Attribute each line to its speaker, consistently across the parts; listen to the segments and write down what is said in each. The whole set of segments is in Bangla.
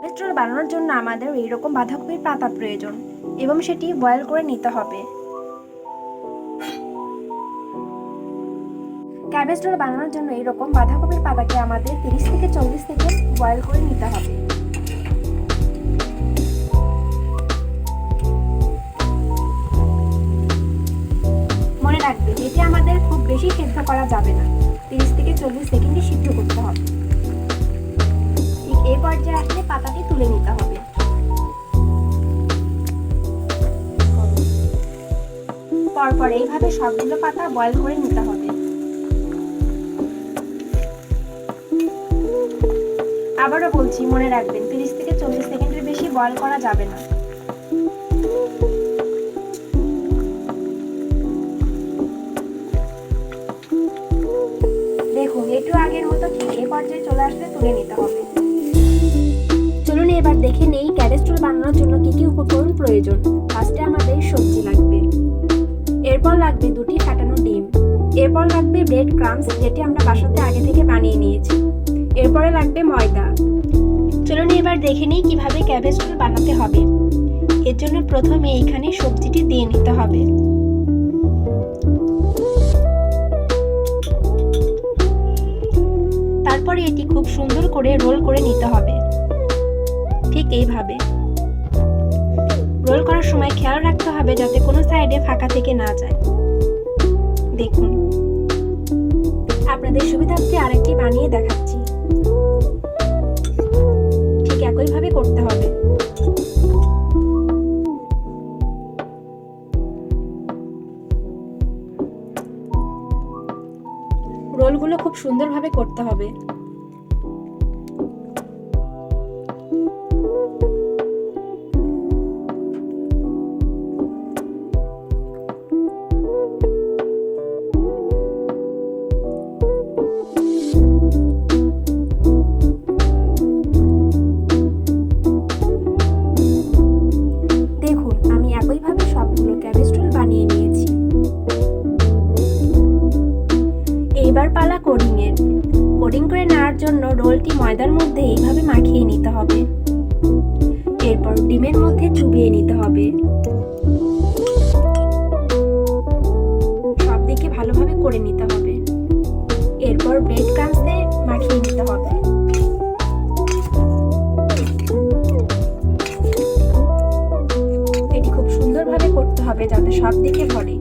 Speaker 1: রোল বানানোর জন্য আমাদের এইরকম বাঁধাকপির পাতা প্রয়োজন এবং সেটি বয়েল করে নিতে হবে। ক্যাবেজ রোল বানানোর জন্য এইরকম বাঁধাকপির পাতাকে আমাদের 30 থেকে 40 সেকেন্ড বয়েল করে নিতে হবে। মনে রাখবেন, এটি আমাদের খুব বেশি সেদ্ধ করা যাবে না, 30 থেকে 40 সেকেন্ডে সিদ্ধ করতে হবে। ঠিক এই পর্যায়ে আসলে পাতাটি তুলে নিতে হবে। পরপর এইভাবে সবগুলো পাতা বয়েল করে নিতে হবে। আবারও বলছি, মনে রাখবেন 30 থেকে 40 সেকেন্ডের বেশি বয়েল করা যাবে না। দেখুন, একটু আগের মতো ঠিক এই পর্যায়ে চলে আসলে তুলে নিতে হবে। চলুন এবার দেখে নেই ক্যাবেজ রোল বানানোর জন্য কি কি উপকরণ প্রয়োজন। ফার্স্টে আমাদের সবজি লাগবে, এরপর লাগবে 2টি ফাটানো ডিম, এরপর লাগবে ব্রেড ক্রাম্বস যেটি আমরা বাসাতে আগে থেকে বানিয়ে নিয়েছি, এরপরে লাগবে ময়দা। চলুন এবার দেখে নিই কিভাবে ক্যাবেজ রোল বানাতে হবে। এর জন্য প্রথমে এইখানে সবজিটি দিয়ে নিতে হবে। তারপরে এটি খুব সুন্দর করে রোল করে নিতে হবে, ঠিক এইভাবে। রোল করার সময় খেয়াল রাখতে হবে যাতে কোনো সাইডে ফাঁকা থেকে না যায়। দেখুন, আপনাদের সুবিধার্থে আরেকটি বানিয়ে দেখাচ্ছি। ঠিক একইভাবে করতে হবে। রোলগুলো খুব সুন্দরভাবে করতে হবে। দেখুন, আমি একইভাবে সবগুলো ক্যাবেজ রোল বানিয়ে নিয়েছি। এইবার পালা কোডিং এর। কোডিং করে নেওয়ার জন্য রোলটি ময়দার মধ্যে এইভাবে মাখিয়ে নিতে হবে, এরপর ডিমের মধ্যে চুবিয়ে নিতে হবে। সব দিকে ভালোভাবে করে নিতে হবে, এরপর ব্রেড ক্রাম্বসে মাখিয়ে নিতে হবে। এটি খুব সুন্দরভাবে করতে হবে যাতে সব দিকে ভরে।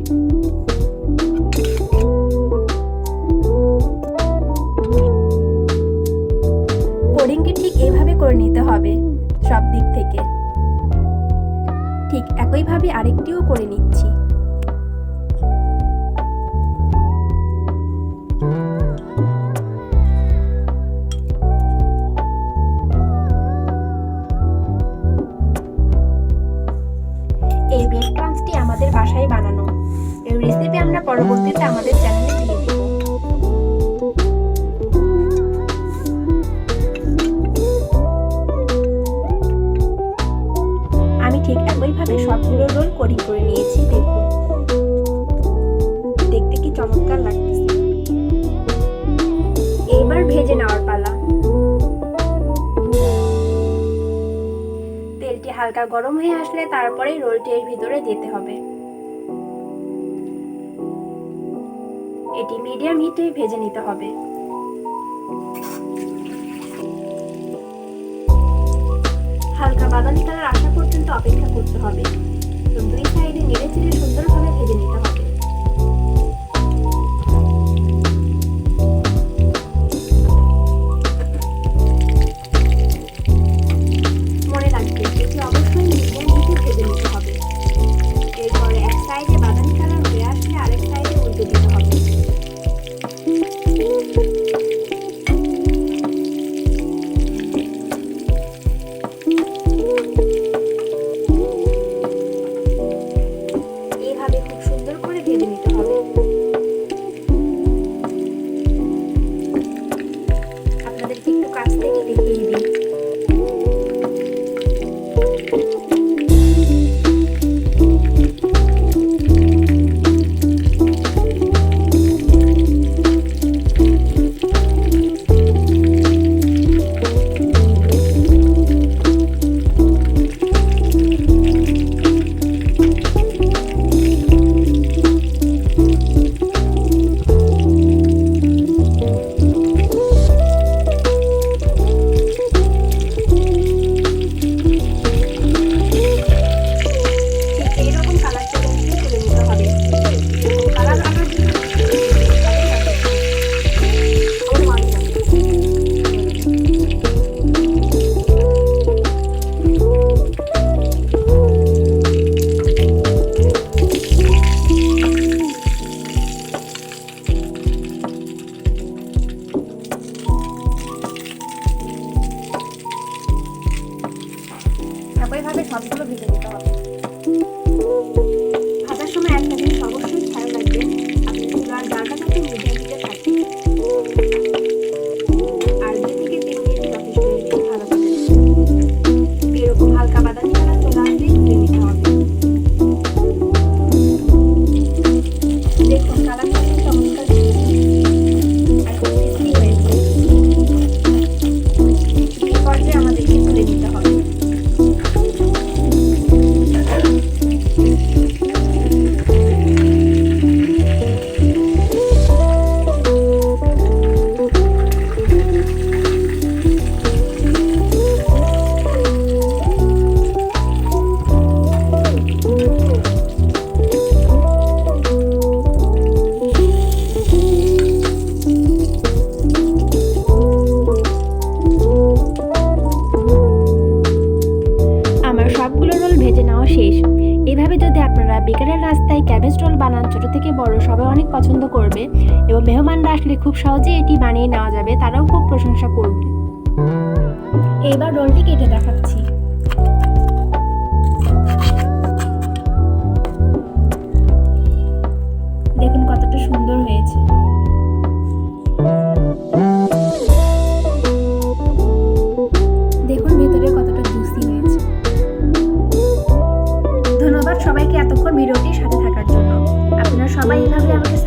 Speaker 1: কোডিংটি ঠিক এইভাবে করে নিতে হবে সব দিক থেকে। ঠিক একইভাবে আরেকটিও করে নিচ্ছি। এই ব্রেড ক্রাম্বসটি আমাদের বাসায় বানানো। এই রেসিপি আমরা পরবর্তীতে আমাদের চ্যানেলে দিয়ে দিব। আমি ঠিক একইভাবে সবগুলো রোল কোডিং করে নিয়েছি। দেখুন, দেখতে কি চমৎকার লাগতেছে। এইবার ভেজে নেওয়ার পালা। তেলটি হালকা গরম হয়ে আসলে তারপরেই রোলটি এর ভিতরে দিতে হবে। এটি মিডিয়াম হিটে ভেজে নিতে হবে। হালকা বাদামি কালার আসা পর্যন্ত অপেক্ষা করতে হবে এবং 2 সাইডে নেড়ে চেড়ে সুন্দরভাবে ভেজে নিতে হবে। মনে রাখবেন, এটি অবশ্যই মিডিয়াম হিটে ভেজে নিতে হবে। এরপরে এক সাইডে বাদামি কালার হয়ে আসলে আরেক সাইডে উল্টে দিতে হবে। এইভাবে খুব সুন্দর করে একইভাবে সবগুলো ভেজে নিতে হবে। ভাজার সময় একটা জিনিস অবশ্যই খেয়াল রাখবেন, আপনি চুলার জালটা যাতে মিডিয়াম হিটে থাকে। আর 2 থেকে 3 মিনিট যথেষ্ট এটি ভালোভাবে এরকম হালকা বাদামি কালার চলে আসলেই তুলে নিতে হবে। দেখুন কালারটা খুব চমৎকার আর খুব টেস্টি হয়েছে। এই পর্যায়ে আমাদেরকে তুলে নিতে হবে। সবগুলো রোল ভেজে নেওয়া শেষ। এভাবে যদি আপনারা বেকারের রাস্তায় ক্যাবেজ রোল বানান, ছোট থেকে বড় সবাই অনেক পছন্দ করবে এবং মেহমানরা আসলে খুব সহজেই এটি বানিয়ে নেওয়া যাবে, তারাও খুব প্রশংসা করবে। এবার রোলটি কেটে দেখাচ্ছি। দেখুন কতটা সুন্দর হয়েছে। দেখুন ভেতরে কতটা জুসি হয়েছে। ধন্যবাদ সবাইকে এতক্ষণ ভিডিওটির সাথে থাকার জন্য। আপনারা সবাই এইভাবে আমাকে